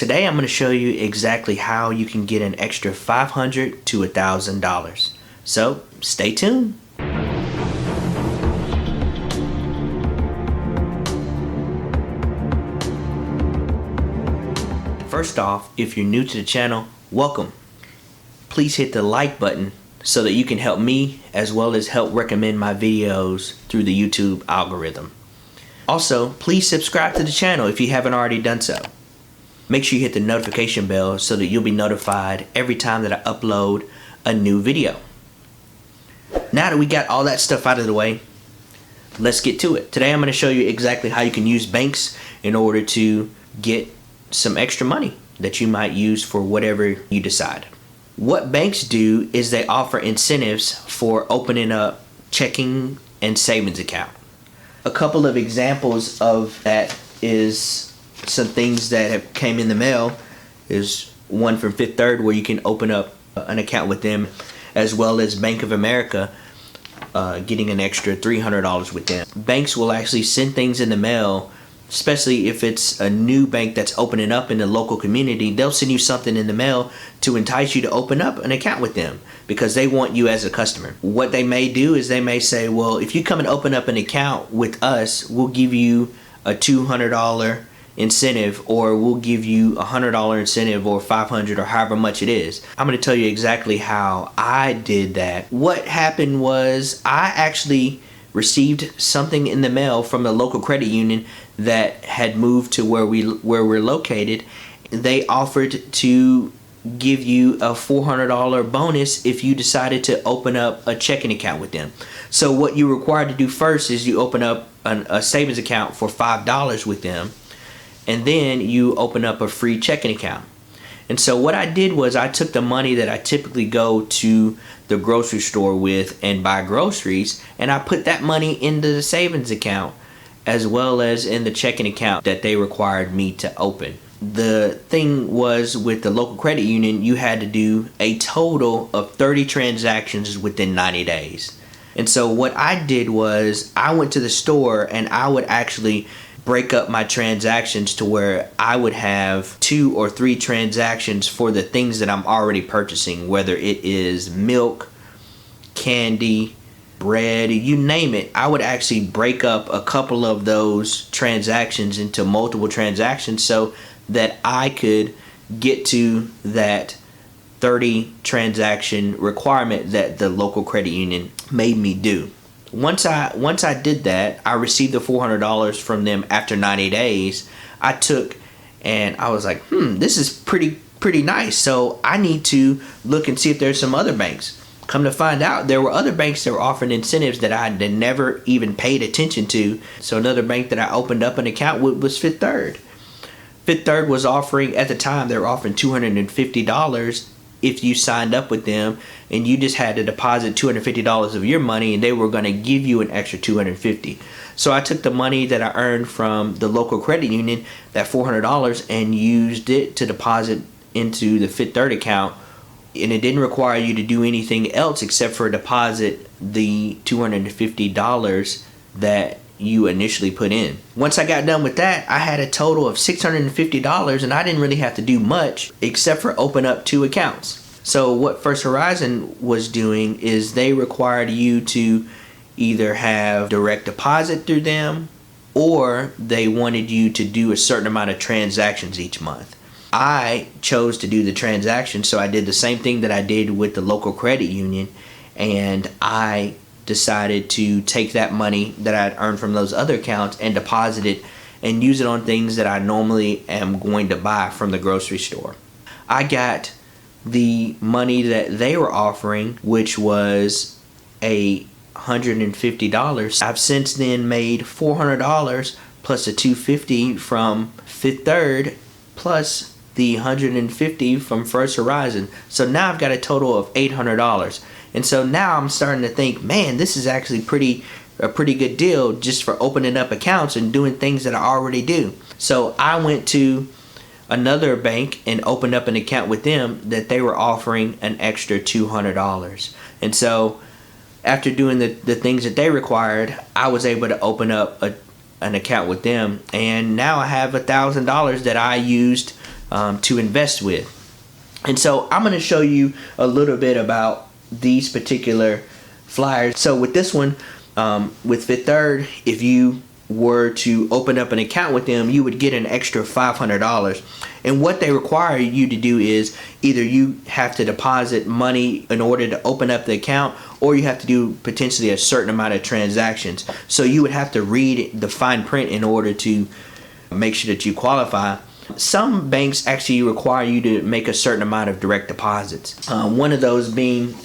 Today I'm going to show you exactly how you can get an extra $500 to $1,000. So stay tuned. First off, if you're new to the channel, welcome. Please hit the like button so that you can help me as well as help recommend my videos through the YouTube algorithm. Also, please subscribe to the channel if you haven't already done so. Make sure you hit the notification bell so that you'll be notified every time that I upload a new video. Now that we got all that stuff out of the way, let's get to it. Today I'm going to show you exactly how you can use banks in order to get some extra money that you might use for whatever you decide. What banks do is they offer incentives for opening up checking and savings account. A couple of examples of that is some things that have came in the mail is one from Fifth Third, where you can open up an account with them, as well as Bank of America getting an extra $300 with them. Banks will actually send things in the mail, especially if it's a new bank that's opening up in the local community. They'll send you something in the mail to entice you to open up an account with them because they want you as a customer. What they may do is they may say, well, if you come and open up an account with us, we'll give you a $200 incentive, or we'll give you a $100 incentive, or $500, or however much it is. I'm going to tell you exactly how I did that. What happened was I actually received something in the mail from the local credit union that had moved to where we're located. They offered to give you a $400 bonus if you decided to open up a checking account with them. So what you're required to do first is you open up a savings account for $5 with them, and then you open up a free checking account. And so what I did was I took the money that I typically go to the grocery store with and buy groceries, and I put that money into the savings account as well as in the checking account that they required me to open. The thing was, with the local credit union, you had to do a total of 30 transactions within 90 days. And so what I did was I went to the store and I would actually break up my transactions to where I would have 2 or 3 transactions for the things that I'm already purchasing, whether it is milk, candy, bread, you name it. I would actually break up a couple of those transactions into multiple transactions so that I could get to that 30 transaction requirement that the local credit union made me do. Once I did that, I received the $400 from them after 90 days. I took and I was like, this is pretty nice. So I need to look and see if there's some other banks. Come to find out, there were other banks that were offering incentives that I had never even paid attention to. So another bank that I opened up an account with was Fifth Third. Fifth Third was offering, at the time, they were offering $250 if you signed up with them, and you just had to deposit $250 of your money, and they were going to give you an extra $250. So I took the money that I earned from the local credit union, that $400, and used it to deposit into the Fifth Third account, and it didn't require you to do anything else except for deposit the $250 that you initially put in. Once I got done with that, I had a total of $650, and I didn't really have to do much except for open up 2 accounts. So what First Horizon was doing is they required you to either have direct deposit through them, or they wanted you to do a certain amount of transactions each month. I chose to do the transactions, so I did the same thing that I did with the local credit union, and I decided to take that money that I'd earned from those other accounts and deposit it and use it on things that I normally am going to buy from the grocery store. I got the money that they were offering, which was $150. I've since then made $400 plus the $250 from Fifth Third plus the $150 from First Horizon. So now I've got a total of $800. And so now I'm starting to think, man, this is actually a pretty good deal just for opening up accounts and doing things that I already do. So I went to another bank and opened up an account with them that they were offering an extra $200. And so after doing the things that they required, I was able to open up an account with them, and now I have $1,000 that I used to invest with. And so I'm going to show you a little bit about these particular flyers. So with this one, with Fifth Third, if you were to open up an account with them, you would get an extra $500. And what they require you to do is either you have to deposit money in order to open up the account, or you have to do potentially a certain amount of transactions. So you would have to read the fine print in order to make sure that you qualify. Some banks actually require you to make a certain amount of direct deposits. One of those being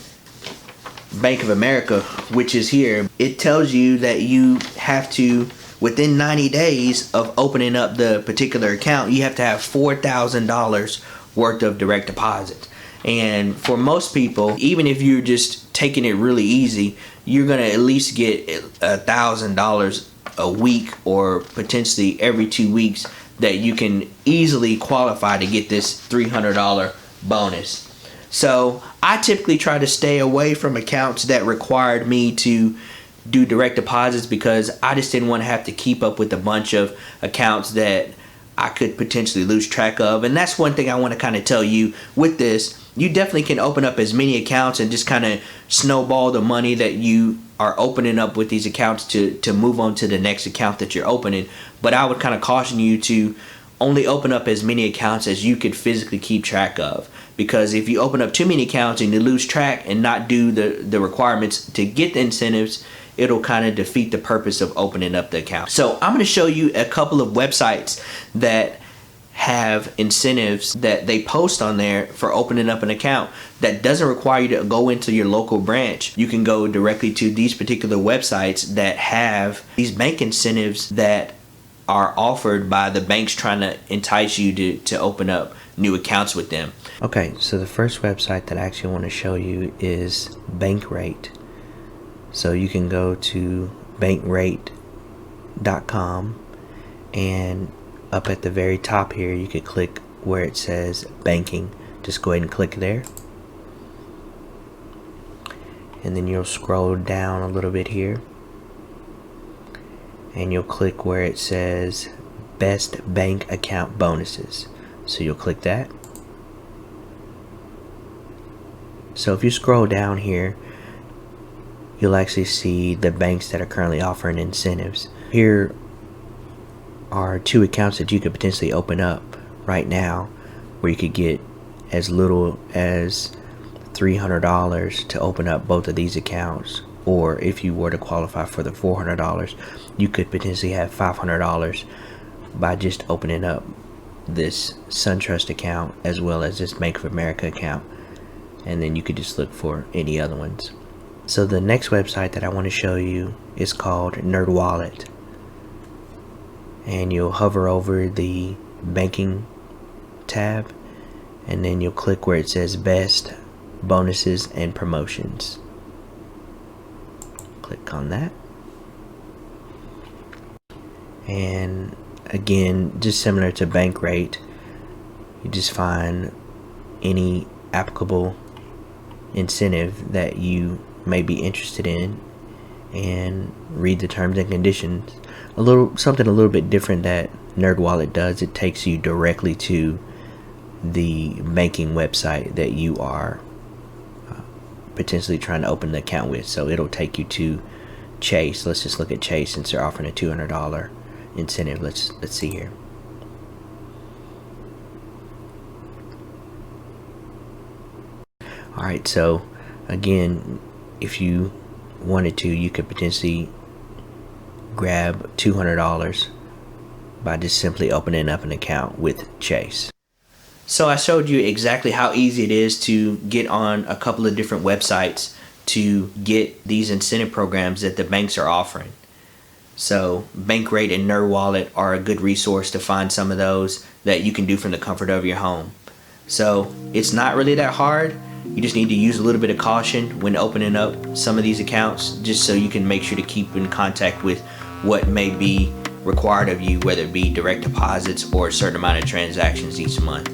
Bank of America, which is here. It tells you that you have to, within 90 days of opening up the particular account, you have to have $4,000 worth of direct deposit. And for most people, even if you're just taking it really easy, you're gonna at least get $1,000 a week, or potentially every 2 weeks, that you can easily qualify to get this $300 bonus. So I typically try to stay away from accounts that required me to do direct deposits, because I just didn't want to have to keep up with a bunch of accounts that I could potentially lose track of. And that's one thing I want to kind of tell you with this. You definitely can open up as many accounts and just kind of snowball the money that you are opening up with these accounts to move on to the next account that you're opening. But I would kind of caution you to only open up as many accounts as you could physically keep track of. Because if you open up too many accounts and you lose track and not do the requirements to get the incentives, it'll kind of defeat the purpose of opening up the account. So I'm going to show you a couple of websites that have incentives that they post on there for opening up an account that doesn't require you to go into your local branch. You can go directly to these particular websites that have these bank incentives that are offered by the banks trying to entice you to open up new accounts with them. Okay, so the first website that I actually want to show you is Bankrate. So you can go to bankrate.com, and up at the very top here you could click where it says banking. Just go ahead and click there, and then you'll scroll down a little bit here and you'll click where it says best bank account bonuses. So you'll click that. So if you scroll down here, you'll actually see the banks that are currently offering incentives. Here are 2 accounts that you could potentially open up right now, where you could get as little as $300 to open up both of these accounts. Or if you were to qualify for the $400, you could potentially have $500 by just opening up this SunTrust account as well as this Bank of America account, and then you could just look for any other ones. So the next website that I want to show you is called NerdWallet, and you'll hover over the banking tab, and then you'll click where it says best bonuses and promotions. Click on that, and again, just similar to Bankrate, you just find any applicable incentive that you may be interested in and read the terms and conditions. Something a little bit different that NerdWallet does, it takes you directly to the banking website that you are potentially trying to open the account with. So it'll take you to Chase. Let's just look at Chase since they're offering a $200 incentive. Let's see here. Alright, so again, if you wanted to, you could potentially grab $200 by just simply opening up an account with Chase. So I showed you exactly how easy it is to get on a couple of different websites to get these incentive programs that the banks are offering. So Bankrate and NerdWallet are a good resource to find some of those that you can do from the comfort of your home. So it's not really that hard. You just need to use a little bit of caution when opening up some of these accounts, just so you can make sure to keep in contact with what may be required of you, whether it be direct deposits or a certain amount of transactions each month.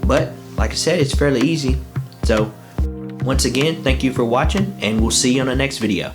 But like I said, it's fairly easy. So once again, thank you for watching, and we'll see you on the next video.